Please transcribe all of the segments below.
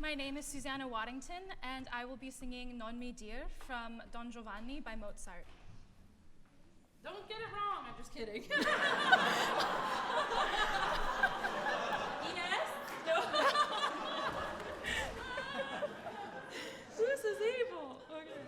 My name is Susanna Waddington, and I will be singing Non mi dir from Don Giovanni by Mozart. Don't get it wrong, I'm just kidding. Yes? No. This is evil. Okay.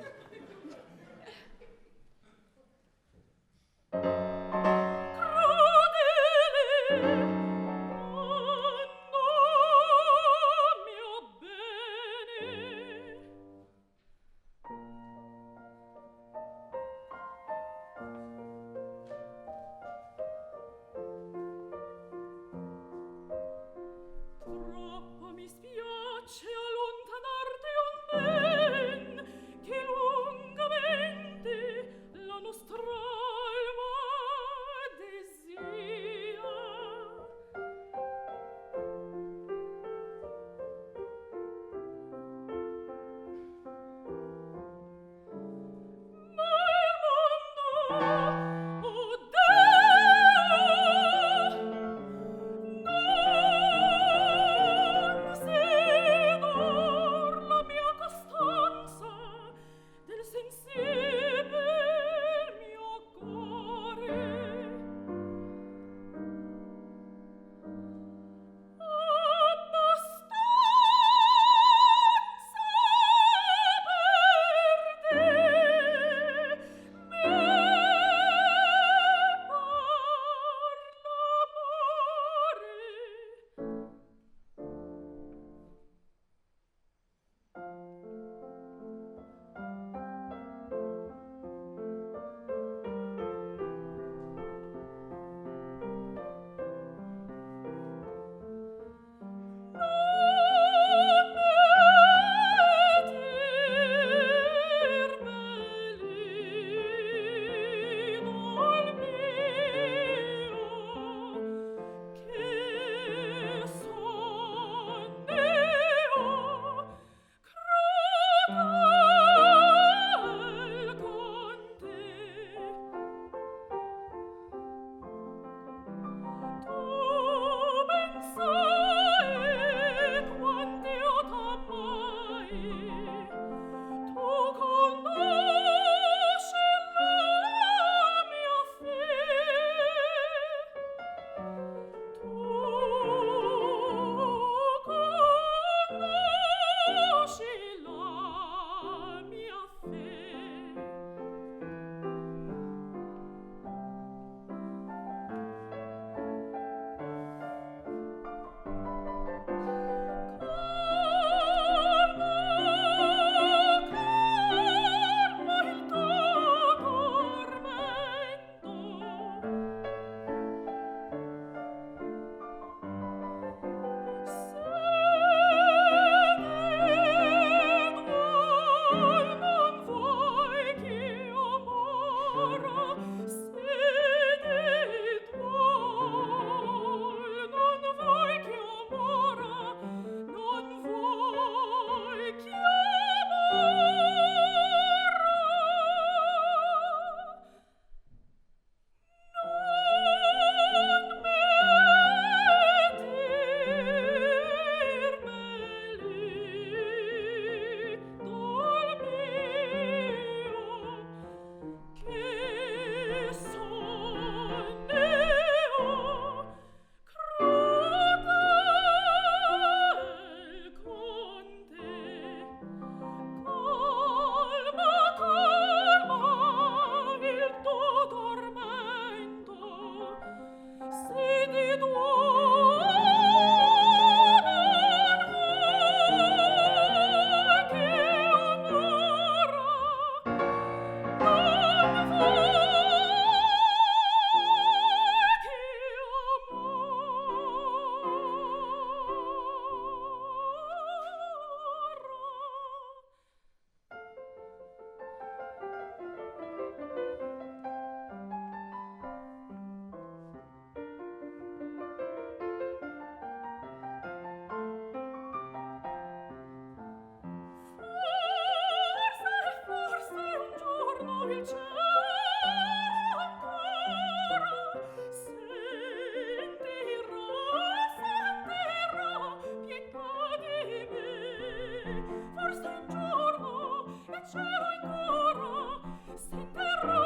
forse un giorno il cielo ancora sentirà.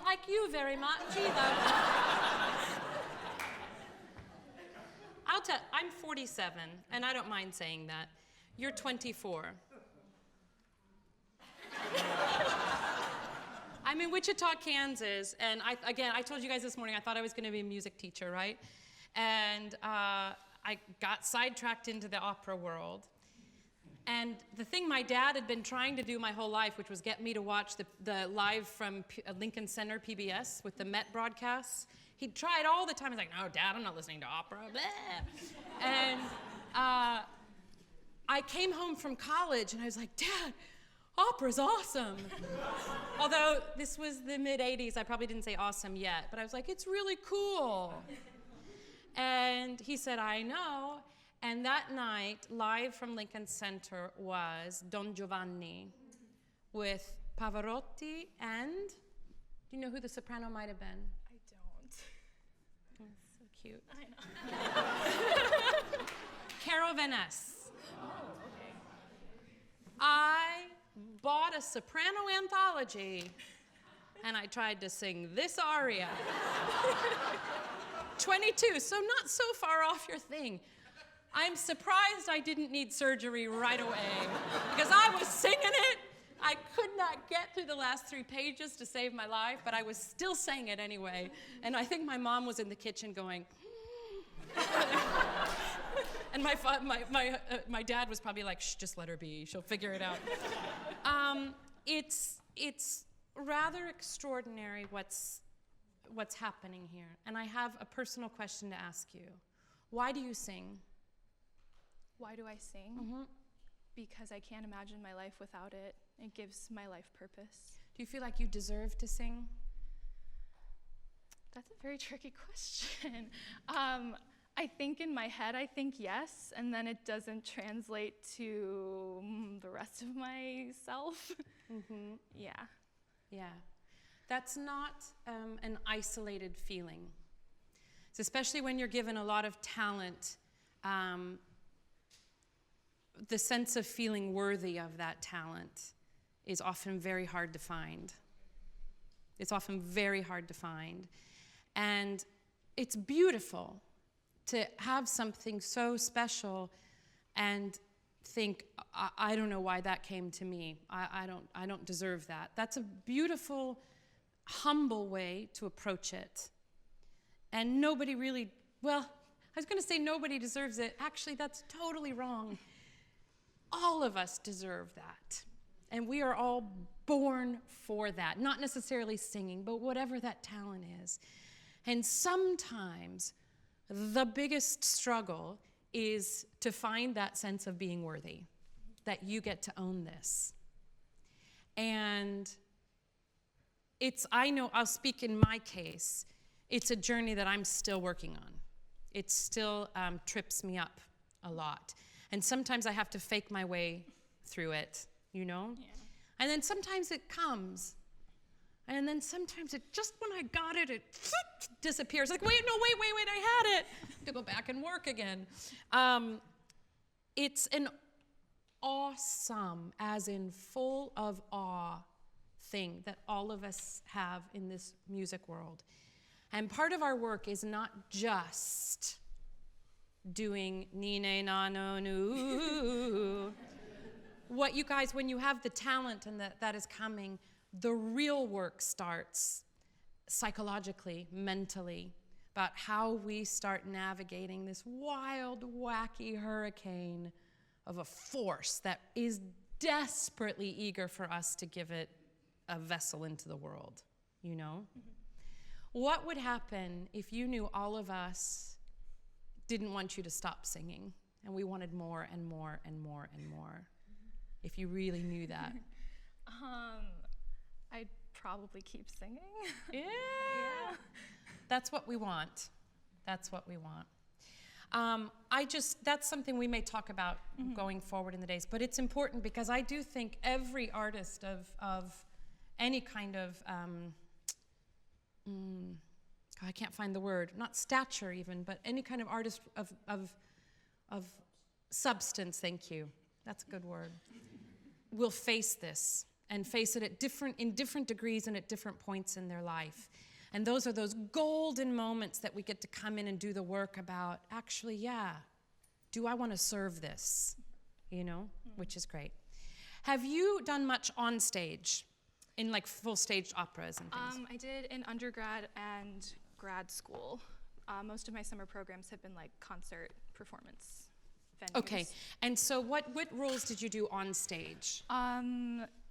Like you very much either. I'm 47, and I don't mind saying that. You're 24. I'm in Wichita, Kansas, and I told you guys this morning I thought I was going to be a music teacher, right? And I got sidetracked into the opera world. And the thing my dad had been trying to do my whole life, which was get me to watch the live from Lincoln Center PBS with the Met broadcasts, he'd try it all the time. He's like, no, Dad, I'm not listening to opera. Blah. And I came home from college, and I was like, Dad, opera's awesome. Although this was the mid-'80s, I probably didn't say awesome yet, but I was like, it's really cool. And he said, I know. And that night, live from Lincoln Center, was Don Giovanni with Pavarotti and, do you know who the soprano might have been? I don't. So cute. I know. Carol Venice. Oh, okay. I bought a soprano anthology, and I tried to sing this aria. 22, so not so far off your thing. I'm surprised I didn't need surgery right away, because I was singing it. I could not get through the last 3 pages to save my life, but I was still saying it anyway. And I think my mom was in the kitchen going, and my dad was probably like, shh, just let her be. She'll figure it out. It's rather extraordinary what's happening here. And I have a personal question to ask you. Why do you sing? Why do I sing? Mm-hmm. Because I can't imagine my life without it. It gives my life purpose. Do you feel like you deserve to sing? That's a very tricky question. I think in my head, I think yes, and then it doesn't translate to the rest of myself. Mm-hmm. Yeah. Yeah. That's not an isolated feeling. It's especially when you're given a lot of talent, the sense of feeling worthy of that talent is often very hard to find. It's often very hard to find. And it's beautiful to have something so special and think, I don't know why that came to me. I don't deserve that. That's a beautiful, humble way to approach it. And nobody really, well, I was going to say nobody deserves it. Actually, that's totally wrong. All of us deserve that. And we are all born for that. Not necessarily singing, but whatever that talent is. And sometimes the biggest struggle is to find that sense of being worthy, that you get to own this. And I know, I'll speak in my case, it's a journey that I'm still working on. It still trips me up a lot. And sometimes I have to fake my way through it, you know? Yeah. And then sometimes it comes. And then sometimes it, just when I got it, it disappears. Like, wait, I had it. I have to go back and work again. It's an awesome, as in full of awe, thing that all of us have in this music world. And part of our work is not just doing ni-ne na no nu. What you guys, when you have the talent and that is coming, the real work starts psychologically, mentally, about how we start navigating this wild, wacky hurricane of a force that is desperately eager for us to give it a vessel into the world, you know? Mm-hmm. What would happen if you knew all of us didn't want you to stop singing and we wanted more and more and more and more? If you really knew that. I'd probably keep singing. Yeah. That's what we want. That's what we want. That's something we may talk about going forward in the days, but it's important because I do think every artist of any kind of, I can't find the word, not stature even, but any kind of artist of substance, thank you, that's a good word, will face this and face it in different degrees and at different points in their life. And those are those golden moments that we get to come in and do the work about, actually, yeah, do I want to serve this? You know, which is great. Have you done much on stage, in like full-staged operas and things? I did in undergrad and grad school. Most of my summer programs have been like concert performance venues. Okay, and so what roles did you do on stage?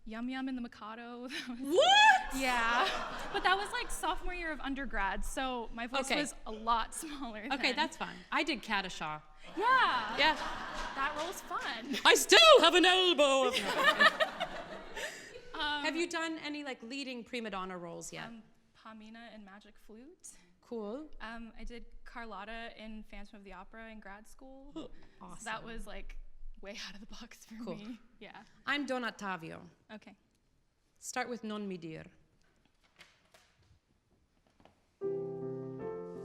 Yum Yum and the Mikado. What? Yeah, but that was like sophomore year of undergrad, so my voice was a lot smaller then. Okay, that's fine. I did Kadisha. Yeah. That role's fun. I still have an elbow. Have you done any like leading prima donna roles yet? Pamina in Magic Flute. Cool. I did Carlotta in Phantom of the Opera in grad school. Awesome. So that was like way out of the box for me. Yeah. I'm Don Ottavio. Okay. Start with Non mi dir.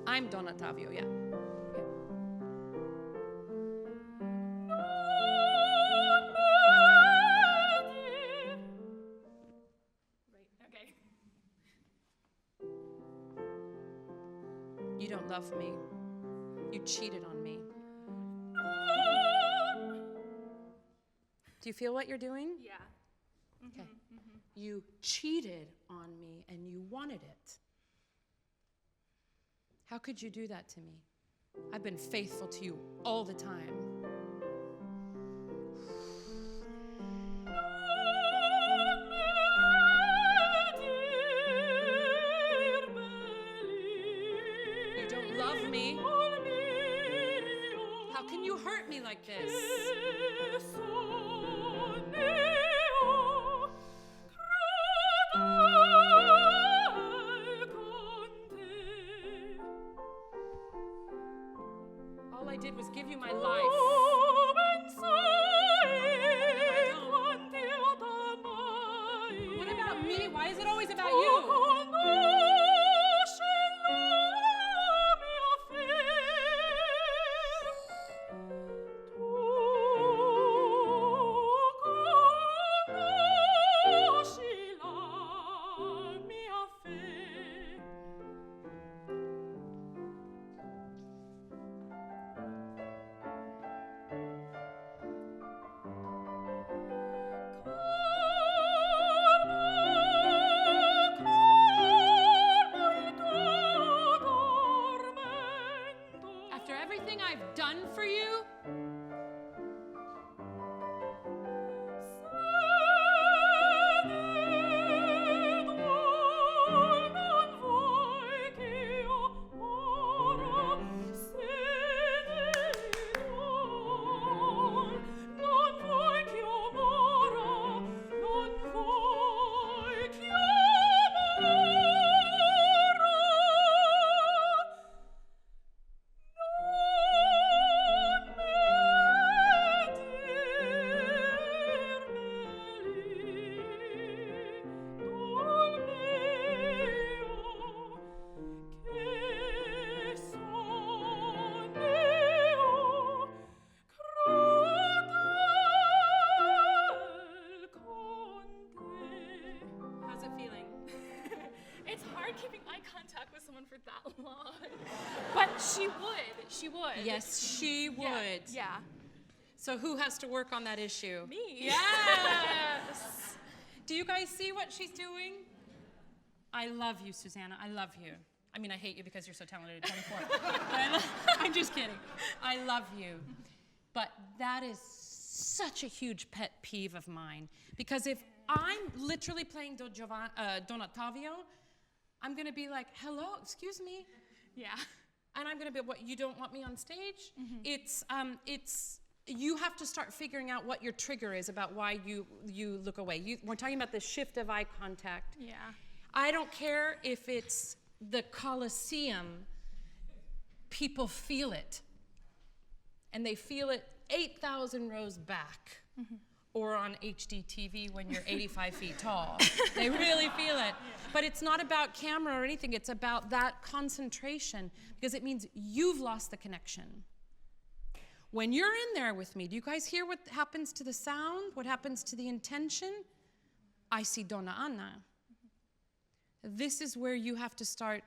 I'm Don Ottavio, yeah. You don't love me. You cheated on me. Do you feel what you're doing? Yeah. Okay. You cheated on me and you wanted it. How could you do that to me? I've been faithful to you all the time. You don't love me. How can you hurt me like this? All I did was give you my life. What about me? Why is it always about you? done for you? Keeping eye contact with someone for that long. But she would. She would. Yes, she would. Yeah. So who has to work on that issue? Me. Yes. Do you guys see what she's doing? I love you, Susanna. I love you. I mean, I hate you because you're so talented at 24. But I'm just kidding. I love you. But that is such a huge pet peeve of mine. Because if I'm literally playing Don Ottavio, I'm going to be like, hello, excuse me. Yeah. And I'm going to be, what, you don't want me on stage? Mm-hmm. You have to start figuring out what your trigger is about why you look away. We're talking about the shift of eye contact. Yeah. I don't care if it's the Colosseum, people feel it. And they feel it 8,000 rows back. Mm-hmm. Or on HD TV when you're 85 feet tall. They really feel it. But it's not about camera or anything. It's about that concentration because it means you've lost the connection. When you're in there with me, do you guys hear what happens to the sound? What happens to the intention? I see Donna Anna. This is where you have to start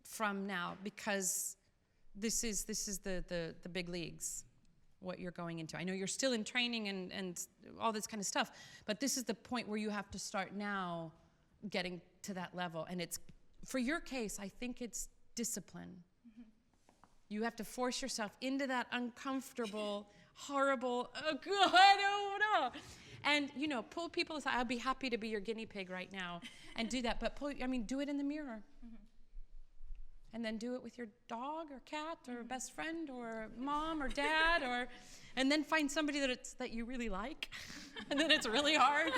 from now because this is the big leagues. What you're going into. I know you're still in training and all this kind of stuff, but this is the point where you have to start now getting to that level. And it's, for your case, I think it's discipline. Mm-hmm. You have to force yourself into that uncomfortable, horrible, oh God, I don't know. And, you know, pull people aside. I'll be happy to be your guinea pig right now and do that. But do it in the mirror. Mm-hmm. And then do it with your dog or cat or best friend or mom or dad and then find somebody that you really like. And then it's really hard.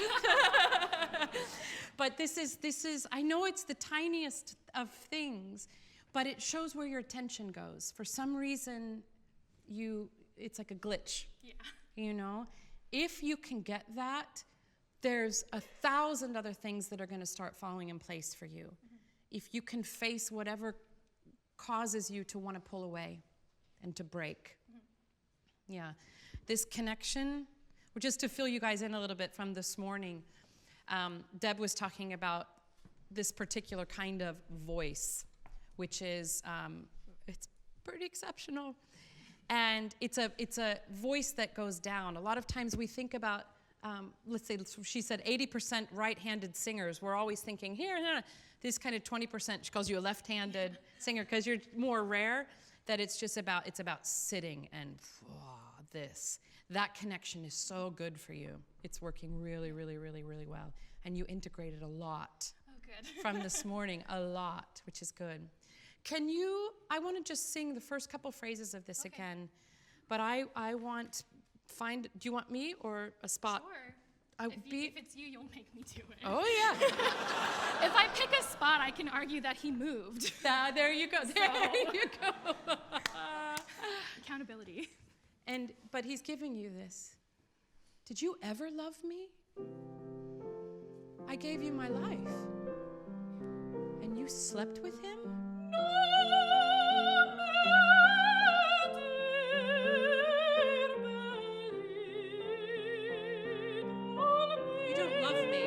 But this is, I know it's the tiniest of things, but it shows where your attention goes. For some reason, it's like a glitch. Yeah. You know? If you can get that, there's 1,000 other things that are going to start falling in place for you. Mm-hmm. If you can face whatever causes you to want to pull away and to break. Mm-hmm. Yeah. This connection, just to fill you guys in a little bit from this morning, Deb was talking about this particular kind of voice, which is, it's pretty exceptional. And it's a voice that goes down. A lot of times we think about, let's say, she said 80% right-handed singers. We're always thinking, here, this kind of 20%, she calls you a left-handed singer because you're more rare, that it's about sitting and this. That connection is so good for you. It's working really, really, really, really well. And you integrated a lot from this morning, a lot, which is good. I want to just sing the first couple phrases of this again, but do you want me or a spot? Sure. If it's you, you'll make me do it. Oh, yeah. If I pick a spot, I can argue that he moved. There you go. There you go. Accountability. But he's giving you this. Did you ever love me? I gave you my life. And you slept with him? You don't love me.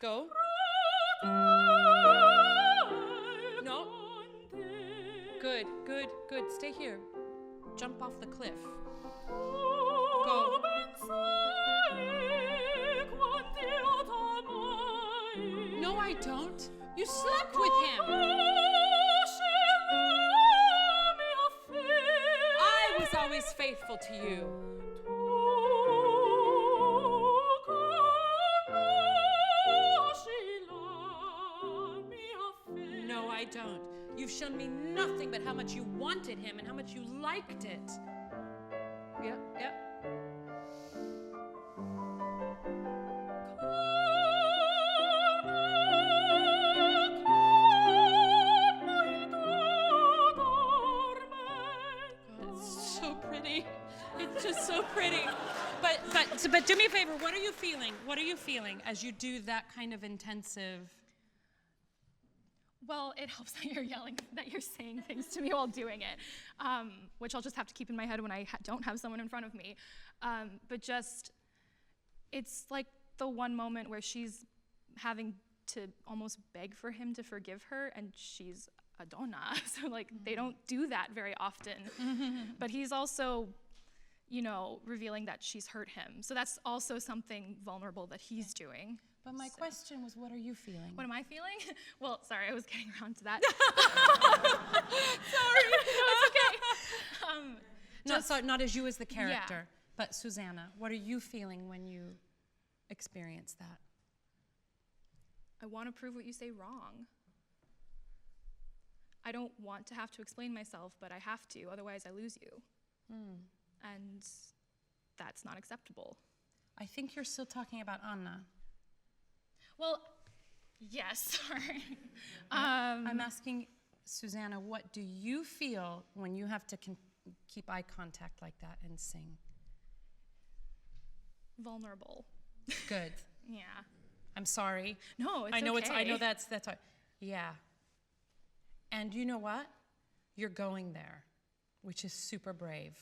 Go. No. Good, good, good. Stay here. Jump off the cliff. Go. No, I don't. You slept with him. I was always faithful to you. No, I don't. You've shown me nothing but how much you wanted him and how much you liked it. Yep, yep. It's so pretty. It's just so pretty. But do me a favor, what are you feeling? What are you feeling as you do that kind of intensive? Well, it helps that you're yelling, that you're saying things to me while doing it, which I'll just have to keep in my head when I don't have someone in front of me. But just, it's like the one moment where she's having to almost beg for him to forgive her, and she's a donna, so like they don't do that very often. But he's also, you know, revealing that she's hurt him. So that's also something vulnerable that he's doing. But my question was, what are you feeling? What am I feeling? Well, sorry, I was getting around to that. Sorry. It's okay. Not as you as the character, Yeah. but Susanna, what are you feeling when you experience that? I want to prove what you say wrong. I don't want to have to explain myself, but I have to, otherwise I lose you. And that's not acceptable. I think you're still talking about Anna. Well, yes, sorry. I'm asking Susanna, what do you feel when you have to keep eye contact like that and sing? Vulnerable. Good. Yeah. I'm sorry. No, it's I know okay. I know that's hard. Yeah. And you know what? You're going there, which is super brave.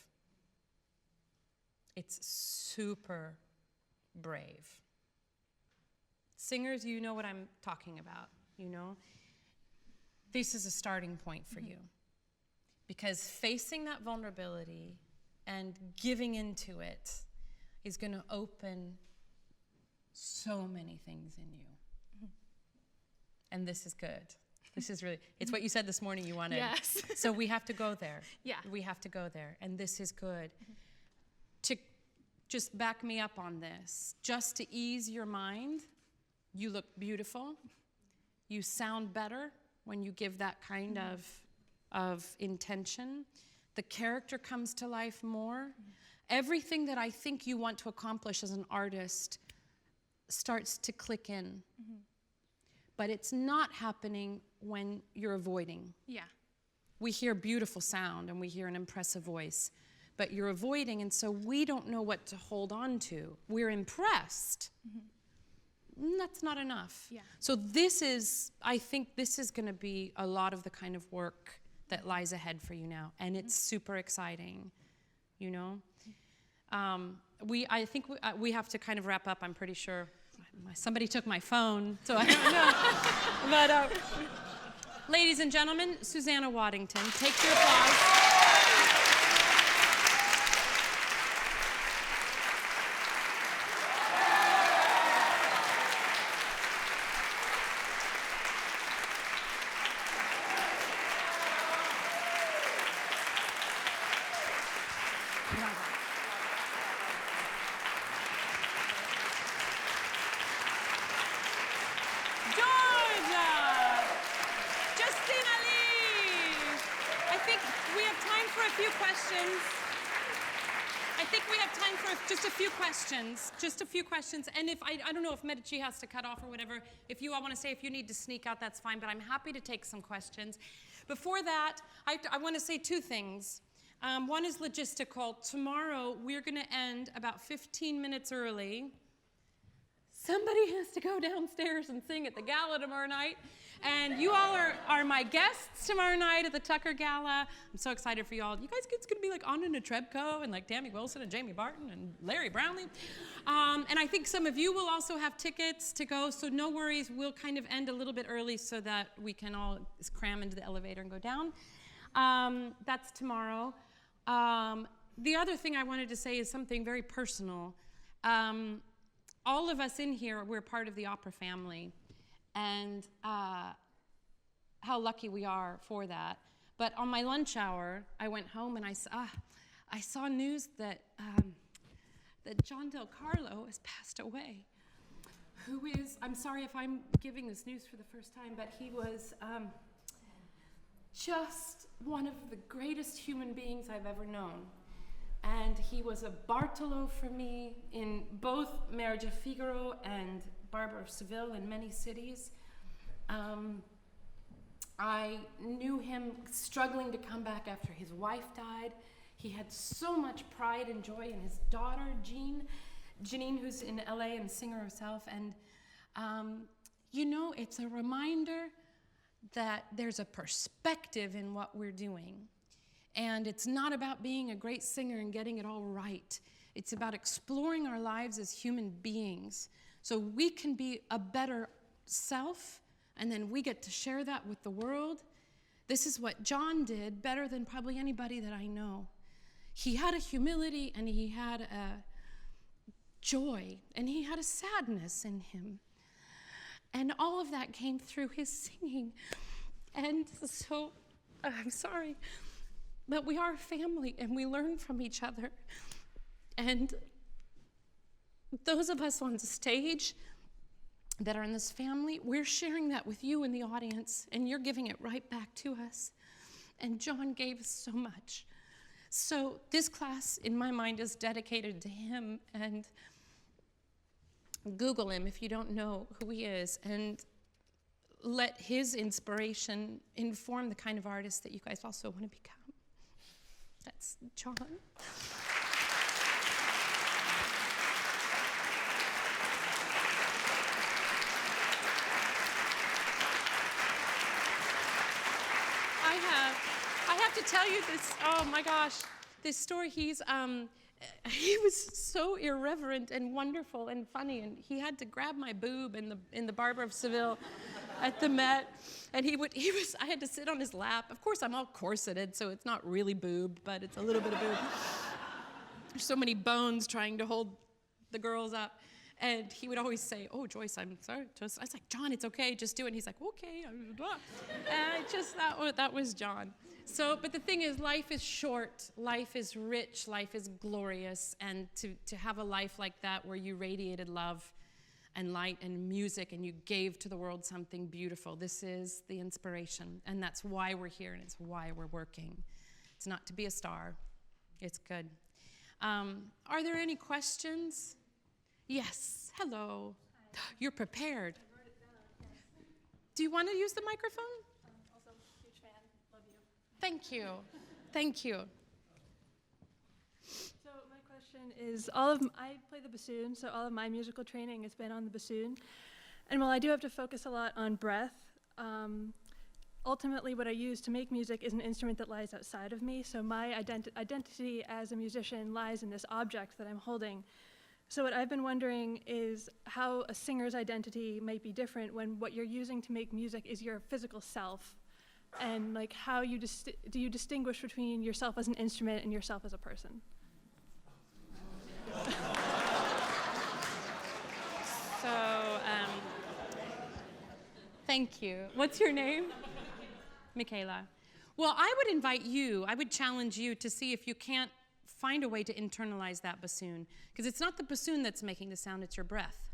It's super brave. Singers, you know what I'm talking about, you know? This is a starting point for you. Because facing that vulnerability and giving into it is going to open so many things in you. And this is good. This is really, it's what you said this morning you wanted. Yes. So we have to go there. Yeah. We have to go there. And this is good. To just back me up on this, just to ease your mind, you look beautiful. You sound better when you give that kind of intention. The character comes to life more. Everything that I think you want to accomplish as an artist starts to click in. But it's not happening when you're avoiding. Yeah. We hear beautiful sound and we hear an impressive voice, but you're avoiding, and so we don't know what to hold on to. We're impressed. That's not enough. Yeah. So I think this is going to be a lot of the kind of work that lies ahead for you now, and it's super exciting, you know? I think we have to kind of wrap up, I'm pretty sure. Somebody took my phone, so I don't know. But ladies and gentlemen, Susanna Waddington, take your applause. Just a few questions, and if I don't know if Medici has to cut off or whatever. If you all want to say, if you need to sneak out, that's fine, but I'm happy to take some questions. Before that, I want to say two things. One is logistical. Tomorrow, we're going to end about 15 minutes early. Somebody has to go downstairs and sing at the gala tomorrow night. And you all are my guests tomorrow night at the Tucker Gala. I'm so excited for you all. You guys, it's going to be like Anna Netrebko and like Tammy Wilson and Jamie Barton and Larry Brownlee. And I think some of you will also have tickets to go, so no worries. We'll kind of end a little bit early so that we can all cram into the elevator and go down. That's tomorrow. The other thing I wanted to say is something very personal. All of us in here, we're part of the opera family. and how lucky we are for that. But on my lunch hour, I went home and I saw news that John Del Carlo has passed away, who is, I'm sorry if I'm giving this news for the first time, but he was just one of the greatest human beings I've ever known. And he was a Bartolo for me in both Marriage of Figaro and Barber of Seville in many cities. I knew him struggling to come back after his wife died. He had so much pride and joy in his daughter, Janine, who's in LA and singer herself. And, it's a reminder that there's a perspective in what we're doing. And it's not about being a great singer and getting it all right. It's about exploring our lives as human beings so we can be a better self, and then we get to share that with the world. This is what John did better than probably anybody that I know. He had a humility, and he had a joy, and he had a sadness in him. And all of that came through his singing. And so, I'm sorry, but we are a family, and we learn from each other. And those of us on the stage that are in this family, we're sharing that with you in the audience, and you're giving it right back to us. And John gave us so much. So this class, in my mind, is dedicated to him. And Google him if you don't know who he is, and let his inspiration inform the kind of artist that you guys also want to become. That's John. I have to tell you this, oh my gosh, this story. He was so irreverent and wonderful and funny, and he had to grab my boob in the Barber of Seville at the Met, and I had to sit on his lap. Of course, I'm all corseted, so it's not really boob, but it's a little bit of boob. There's so many bones trying to hold the girls up. And he would always say, "Oh, Joyce, I'm sorry." I was like, "John, it's okay, just do it." And he's like, "Okay." And that was John. So, but the thing is, life is short, life is rich, life is glorious. And to have a life like that where you radiated love and light and music and you gave to the world something beautiful, this is the inspiration. And that's why we're here, and it's why we're working. It's not to be a star. It's good. Are there any questions? Yes, hello. Hi. You're prepared. I wrote it down, yes. Do you want to use the microphone? Also, huge fan. Love you. Thank you. Thank you. So my question is, I play the bassoon, so all of my musical training has been on the bassoon. And while I do have to focus a lot on breath, ultimately what I use to make music is an instrument that lies outside of me. So my identity as a musician lies in this object that I'm holding. So what I've been wondering is how a singer's identity might be different when what you're using to make music is your physical self, and like how do you distinguish between yourself as an instrument and yourself as a person? So, thank you. What's your name? Michaela. Well, I would challenge you to see if you can't find a way to internalize that bassoon, because it's not the bassoon that's making the sound, it's your breath.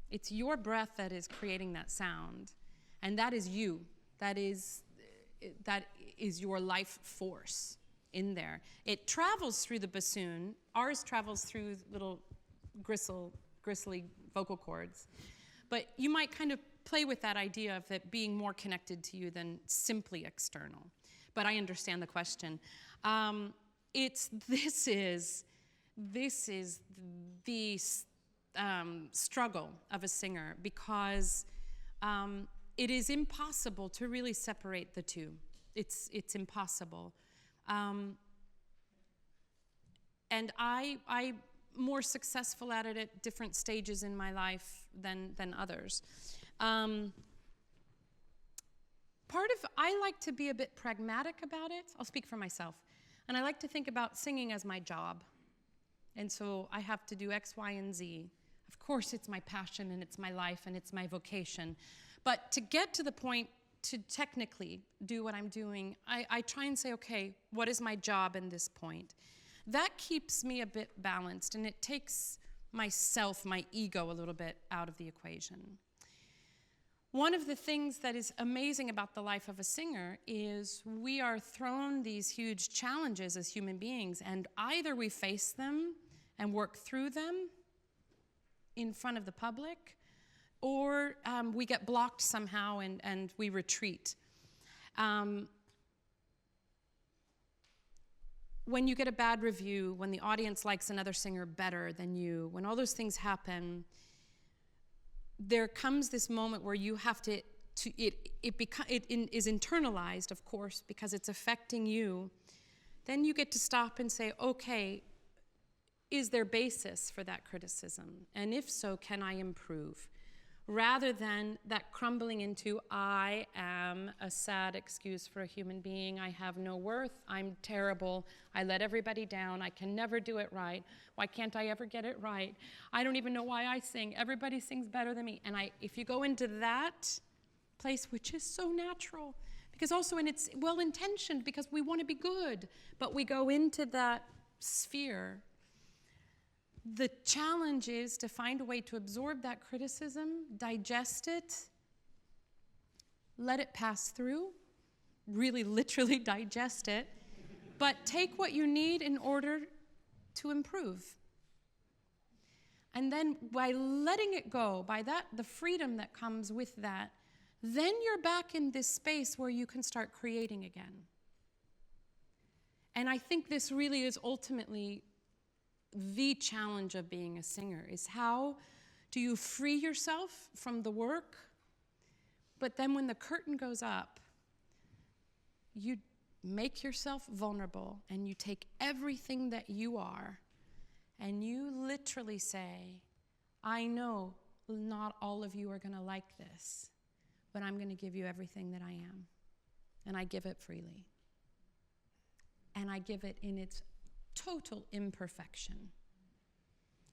It's your breath that is creating that sound, and that is you. That is your life force in there. It travels through the bassoon. Ours travels through little gristly vocal cords, but you might kind of play with that idea of it being more connected to you than simply external. But I understand the question. This is the struggle of a singer, because it is impossible to really separate the two. It's impossible. And I'm more successful at it at different stages in my life than others. I like to be a bit pragmatic about it. I'll speak for myself. And I like to think about singing as my job. And so I have to do X, Y, and Z. I Of course, it's my passion and it's my life and it's my vocation. But to get to the point to technically do what I'm doing, I try and say, okay, what is my job in this point? That keeps me a bit balanced, and it takes myself, my ego, a little bit out of the equation. One of the things that is amazing about the life of a singer is we are thrown these huge challenges as human beings, and either we face them and work through them in front of the public, or we get blocked somehow and we retreat. When you get a bad review, when the audience likes another singer better than you, when all those things happen, there comes this moment where you have it is internalized, of course, because it's affecting you. Then you get to stop and say, okay, is there basis for that criticism? And if so, can I improve? Rather than that crumbling into, I am a sad excuse for a human being, I have no worth, I'm terrible, I let everybody down, I can never do it right, why can't I ever get it right? I don't even know why I sing, everybody sings better than me. And if you go into that place, which is so natural, because also, and it's well-intentioned because we want to be good, but we go into that sphere. The challenge is to find a way to absorb that criticism, digest it, let it pass through, really literally digest it, but take what you need in order to improve. And then by letting it go, by that, the freedom that comes with that, then you're back in this space where you can start creating again. And I think this really is ultimately the challenge of being a singer, is how do you free yourself from the work, but then when the curtain goes up, you make yourself vulnerable and you take everything that you are and you literally say, I know not all of you are going to like this, but I'm going to give you everything that I am, and I give it freely, and I give it in its total imperfection.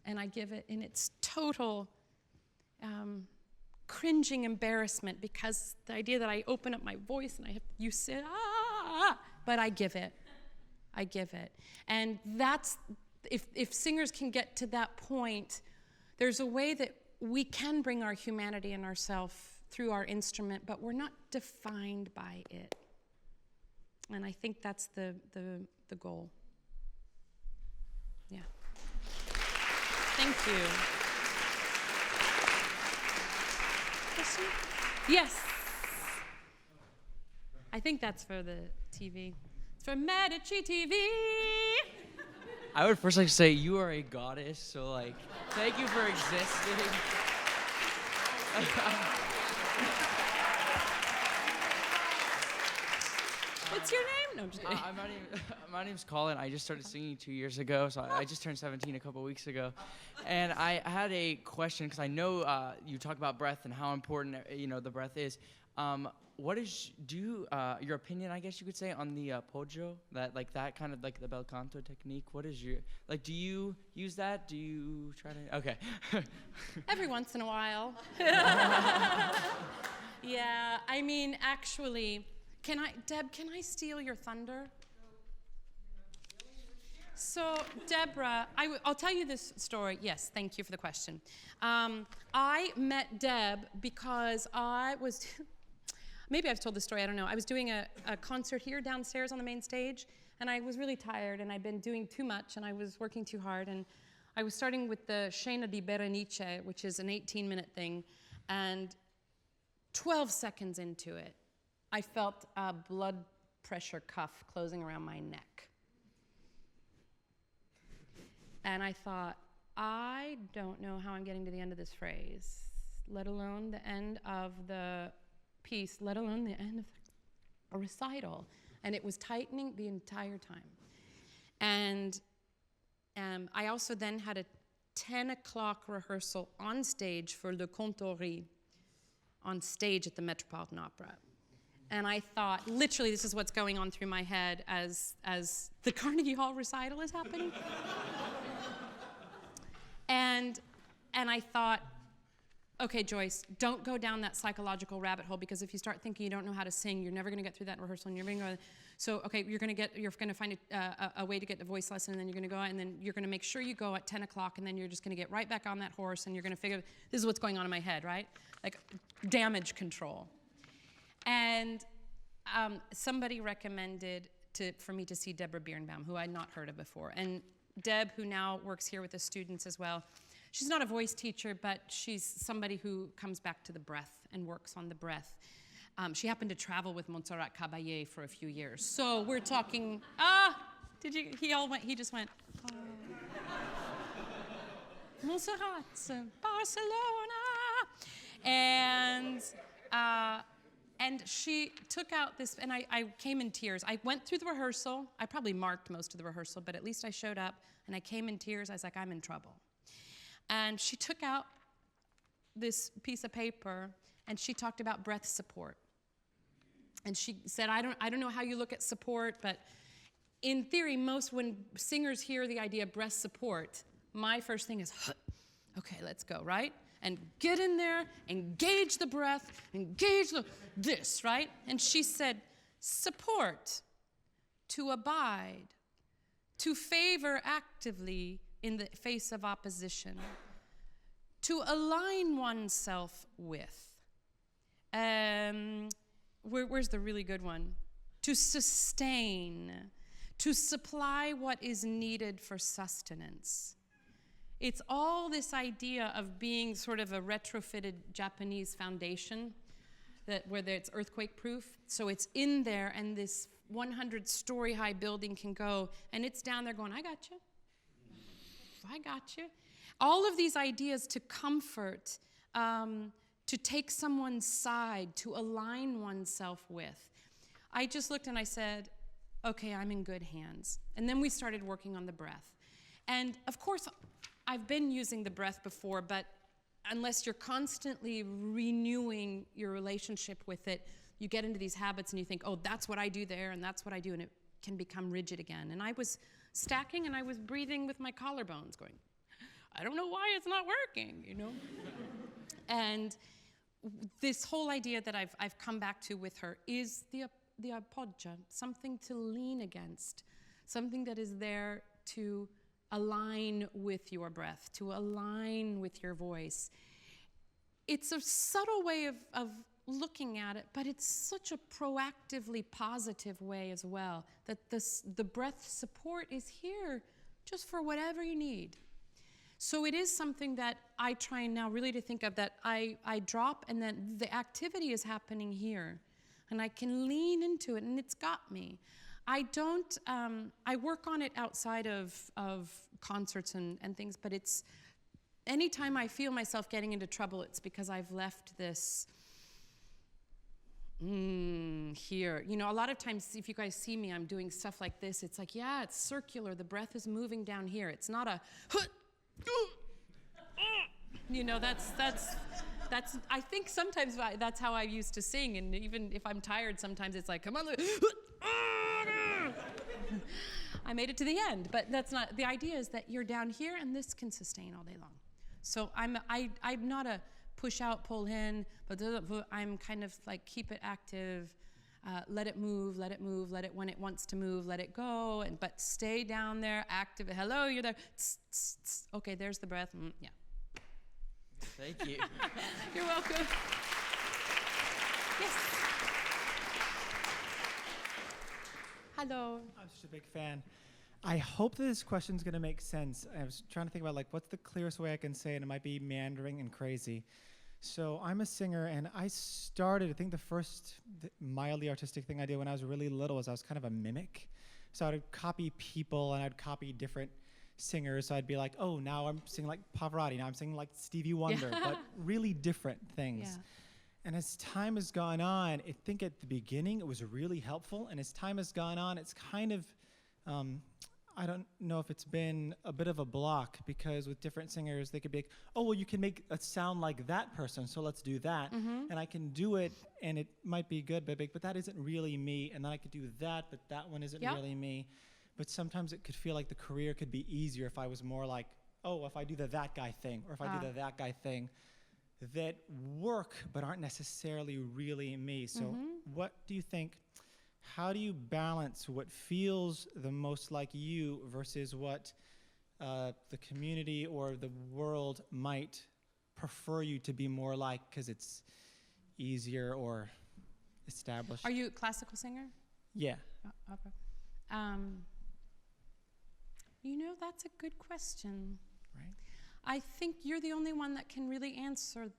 And I give it in its total cringing embarrassment, because the idea that I open up my voice and you say, but I give it. I give it. And that's, if singers can get to that point, there's a way that we can bring our humanity and ourself through our instrument, but we're not defined by it. And I think that's the goal. Yeah. Thank you. Question? Yes. I think that's for the TV. It's for Medici TV. I would first like to say you are a goddess, so like, thank you for existing. What's your name? No, I'm just kidding. My name's Colin. I just started singing 2 years ago, so I just turned 17 a couple weeks ago. And I had a question, because I know you talk about breath and how important the breath is. What is your opinion, I guess you could say, on the poggio, that kind of like the bel canto technique? What is your, do you use that? Do you try to? Okay. Every once in a while. Yeah, I mean, actually, Deb, can I steal your thunder? So, Deborah, I'll tell you this story. Yes, thank you for the question. I met Deb because I was, maybe I've told this story, I don't know. I was doing a concert here downstairs on the main stage, and I was really tired, and I'd been doing too much, and I was working too hard, and I was starting with the Scena di Berenice, which is an 18-minute thing, and 12 seconds into it, I felt a blood pressure cuff closing around my neck. And I thought, I don't know how I'm getting to the end of this phrase, let alone the end of the piece, let alone the end of a recital. And it was tightening the entire time. And I also then had a 10 o'clock rehearsal on stage for Le Contori on stage at the Metropolitan Opera. And I thought, literally, this is what's going on through my head as the Carnegie Hall recital is happening. And I thought, okay, Joyce, don't go down that psychological rabbit hole, because if you start thinking you don't know how to sing, you're never going to get through that rehearsal, and you're going to go. So, okay, you're going to find a way to get a voice lesson, and then you're going to go out, and then you're going to make sure you go at 10 o'clock, and then you're just going to get right back on that horse, and you're going to figure, this is what's going on in my head, right? Like damage control. And somebody recommended for me to see Deborah Birnbaum, who I'd not heard of before. And Deb, who now works here with the students as well, she's not a voice teacher, but she's somebody who comes back to the breath and works on the breath. She happened to travel with Mozart Caballé for a few years. So we're talking, he just went, oh. Mozart, Barcelona. And she took out this, and I came in tears. I went through the rehearsal. I probably marked most of the rehearsal, but at least I showed up, and I came in tears. I was like, I'm in trouble. And she took out this piece of paper, and she talked about breath support. And she said, I don't know how you look at support, but in theory, when singers hear the idea of breath support, my first thing is, okay, let's go, right? And get in there, engage the breath, engage this, right? And she said, support, to abide, to favor actively in the face of opposition, to align oneself with. Where's the really good one? To sustain, to supply what is needed for sustenance. It's all this idea of being sort of a retrofitted Japanese foundation, where it's earthquake-proof. So it's in there, and this 100-story high building can go, and it's down there going, I got you. I got you. All of these ideas to comfort, to take someone's side, to align oneself with. I just looked and I said, okay, I'm in good hands. And then we started working on the breath. And of course, I've been using the breath before, but unless you're constantly renewing your relationship with it, you get into these habits and you think, oh, that's what I do there, and that's what I do, and it can become rigid again. And I was stacking, and I was breathing with my collarbones going, I don't know why it's not working, you know? And this whole idea that I've come back to with her is the appoggia, something to lean against, something that is there to align with your breath, to align with your voice. It's a subtle way of looking at it, but it's such a proactively positive way as well, that the breath support is here just for whatever you need. So it is something that I try now really to think of, that I drop, and then the activity is happening here, and I can lean into it, and it's got me. I don't, I work on it outside of concerts and things, but it's, anytime I feel myself getting into trouble, it's because I've left this here. You know, a lot of times, if you guys see me, I'm doing stuff like this. It's like, yeah, it's circular. The breath is moving down here. It's not a, you know, that's, I think sometimes that's how I used to sing, and even if I'm tired, sometimes it's like, come on, I made it to the end, but that's not, the idea is that you're down here, and this can sustain all day long. So I'm not a push out, pull in, but I'm kind of like, keep it active, let it move, let it move, let it, when it wants to move, let it go, but stay down there, active. Hello, you're there. Tss, tss, tss. Okay, there's the breath. Yeah. Thank you. You're welcome. Yes. Hello. I'm just a big fan. I hope that this question's going to make sense. I was trying to think about, like, what's the clearest way I can say it? It might be meandering and crazy. So I'm a singer, and I started, I think the first mildly artistic thing I did when I was really little was I was kind of a mimic. So I'd copy people, and I'd copy different singers. So I'd be like, oh, now I'm singing like Pavarotti, now I'm singing like Stevie Wonder, but really different things. Yeah. And as time has gone on, I think at the beginning it was really helpful, and as time has gone on, it's kind of, I don't know if it's been a bit of a block, because with different singers, they could be like, oh, well, you can make a sound like that person, so let's do that. And I can do it, and it might be good, but that isn't really me. And then I could do that, but that one isn't really me. But sometimes it could feel like the career could be easier if I was more like oh, if I do the that guy thing, or if I do the that guy thing, that work but aren't necessarily really me. So what do you think, how do you balance what feels the most like you versus what the community or the world might prefer you to be more like because it's easier or established? Are you a classical singer? Yeah. Opera. That's a good question. Right. I think you're the only one that can really answer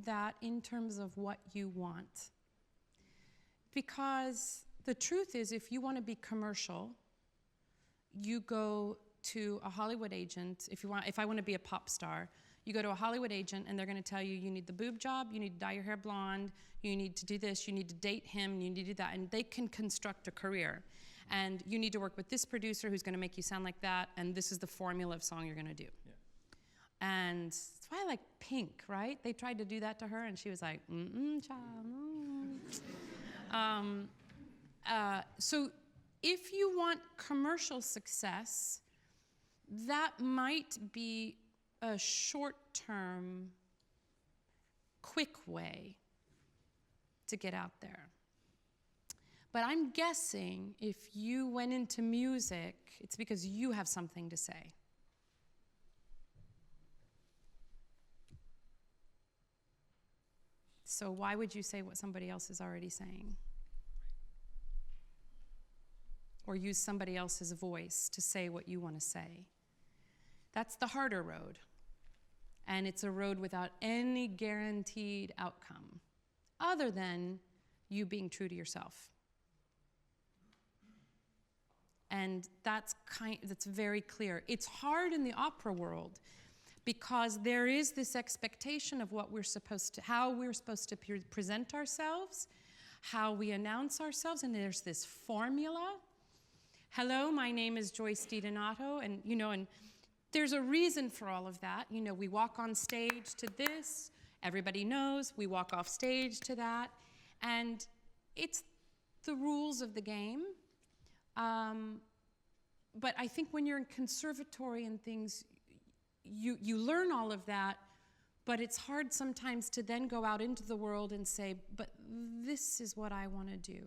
that in terms of what you want. Because the truth is, if you want to be commercial, you go to a Hollywood agent. If I want to be a pop star, you go to a Hollywood agent and they're going to tell you, you need the boob job, you need to dye your hair blonde, you need to do this, you need to date him, you need to do that. And they can construct a career. And you need to work with this producer who's going to make you sound like that, and this is the formula of song you're going to do. Yeah. And that's why I like Pink, right? They tried to do that to her, and she was like, child, so if you want commercial success, that might be a short-term, quick way to get out there. But I'm guessing if you went into music, it's because you have something to say. So why would you say what somebody else is already saying? Or use somebody else's voice to say what you want to say? That's the harder road. And it's a road without any guaranteed outcome, other than you being true to yourself. And that's very clear. It's hard in the opera world because there is this expectation of what we're supposed to, how we're supposed to present ourselves, how we announce ourselves, and there's this formula. Hello, my name is Joyce DiDonato, and and there's a reason for all of that. We walk on stage to this, everybody knows, we walk off stage to that, and it's the rules of the game. But I think when you're in conservatory and things, you learn all of that, but it's hard sometimes to then go out into the world and say, but this is what I want to do.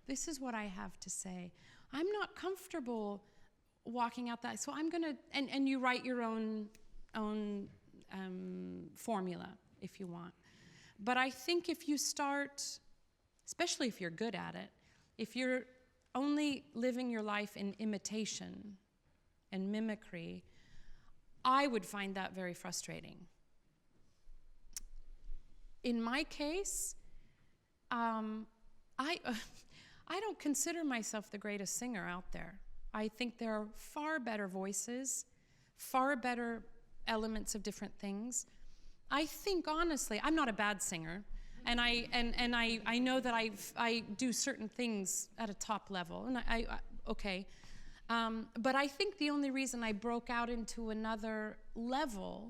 This is what I have to say. I'm not comfortable walking out that, so I'm going to, and you write your own formula if you want. But I think if you start, especially if you're good at it, if you're only living your life in imitation and mimicry, I would find that very frustrating. In my case, I don't consider myself the greatest singer out there. I think there are far better voices, far better elements of different things. I think, honestly, I'm not a bad singer. And I know that I do certain things at a top level, and okay. But I think the only reason I broke out into another level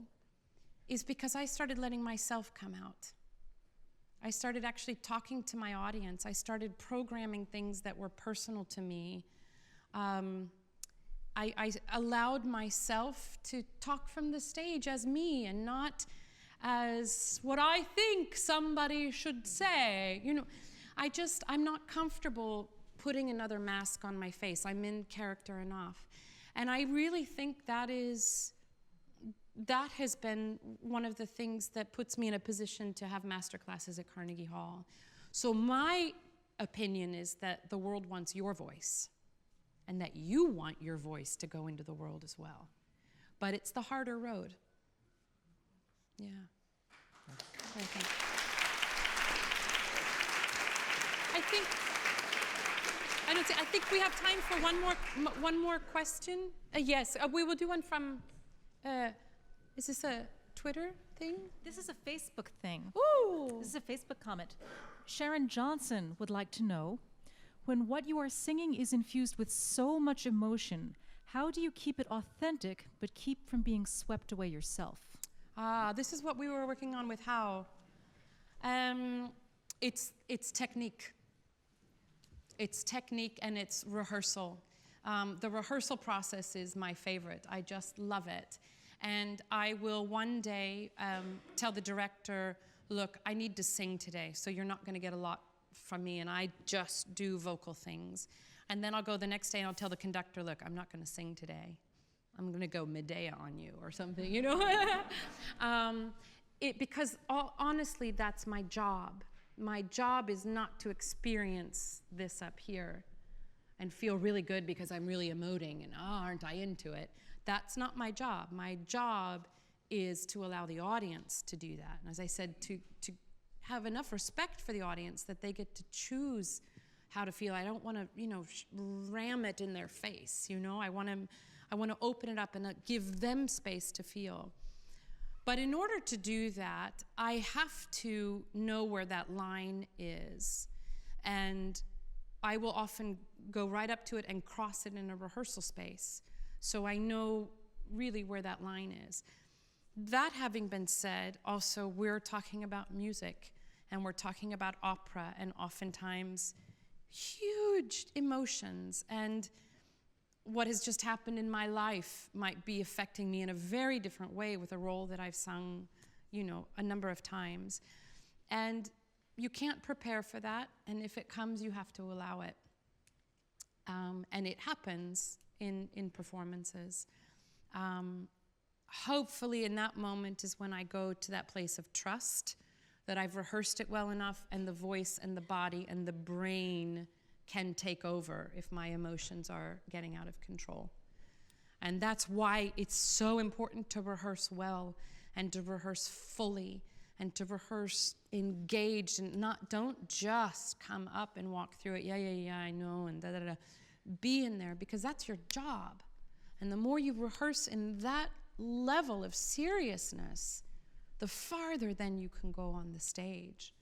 is because I started letting myself come out. I started actually talking to my audience. I started programming things that were personal to me. I allowed myself to talk from the stage as me and not as what I think somebody should say. I'm not comfortable putting another mask on my face. I'm in character enough. And I really think that has been one of the things that puts me in a position to have master classes at Carnegie Hall. So my opinion is that the world wants your voice and that you want your voice to go into the world as well. But it's the harder road. Yeah. Okay. I think we have time for one more question. Yes, we will do one from. Is this a Twitter thing? This is a Facebook thing. Ooh. This is a Facebook comment. Sharon Johnson would like to know, when what you are singing is infused with so much emotion, how do you keep it authentic but keep from being swept away yourself? This is what we were working on with How. It's technique. It's technique and it's rehearsal. The rehearsal process is my favorite. I just love it. And I will one day tell the director, look, I need to sing today, so you're not going to get a lot from me, and I just do vocal things. And then I'll go the next day and I'll tell the conductor, look, I'm not going to sing today. I'm going to go Medea on you or something, you know? Because honestly, that's my job. My job is not to experience this up here and feel really good because I'm really emoting and, aren't I into it? That's not my job. My job is to allow the audience to do that. And as I said, to have enough respect for the audience that they get to choose how to feel. I don't want to, ram it in their face, I want to open it up and give them space to feel. But in order to do that, I have to know where that line is. And I will often go right up to it and cross it in a rehearsal space. So I know really where that line is. That having been said, also we're talking about music and we're talking about opera, and oftentimes huge emotions, and what has just happened in my life might be affecting me in a very different way with a role that I've sung, a number of times. And you can't prepare for that, and if it comes, you have to allow it. And it happens in performances. Hopefully in that moment is when I go to that place of trust, that I've rehearsed it well enough, and the voice and the body and the brain can take over if my emotions are getting out of control. And that's why it's so important to rehearse well and to rehearse fully and to rehearse engaged, and don't just come up and walk through it, yeah, I know, and da-da-da. Be in there, because that's your job. And the more you rehearse in that level of seriousness, the farther then you can go on the stage.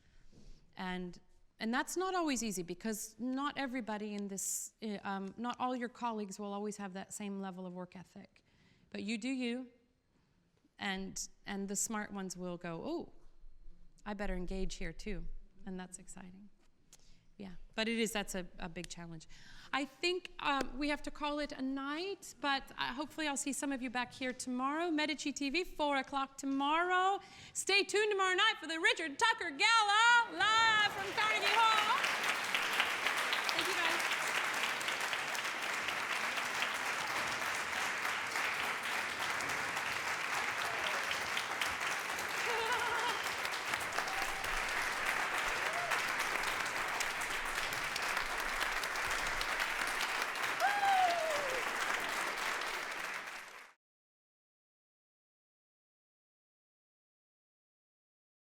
And that's not always easy, because not everybody in this, not all your colleagues will always have that same level of work ethic. But you do you, and the smart ones will go, oh, I better engage here too. And that's exciting. Yeah, but that's a big challenge. I think we have to call it a night, but hopefully I'll see some of you back here tomorrow. Medici TV, 4 o'clock tomorrow. Stay tuned tomorrow night for the Richard Tucker Gala, live from Carnegie Hall.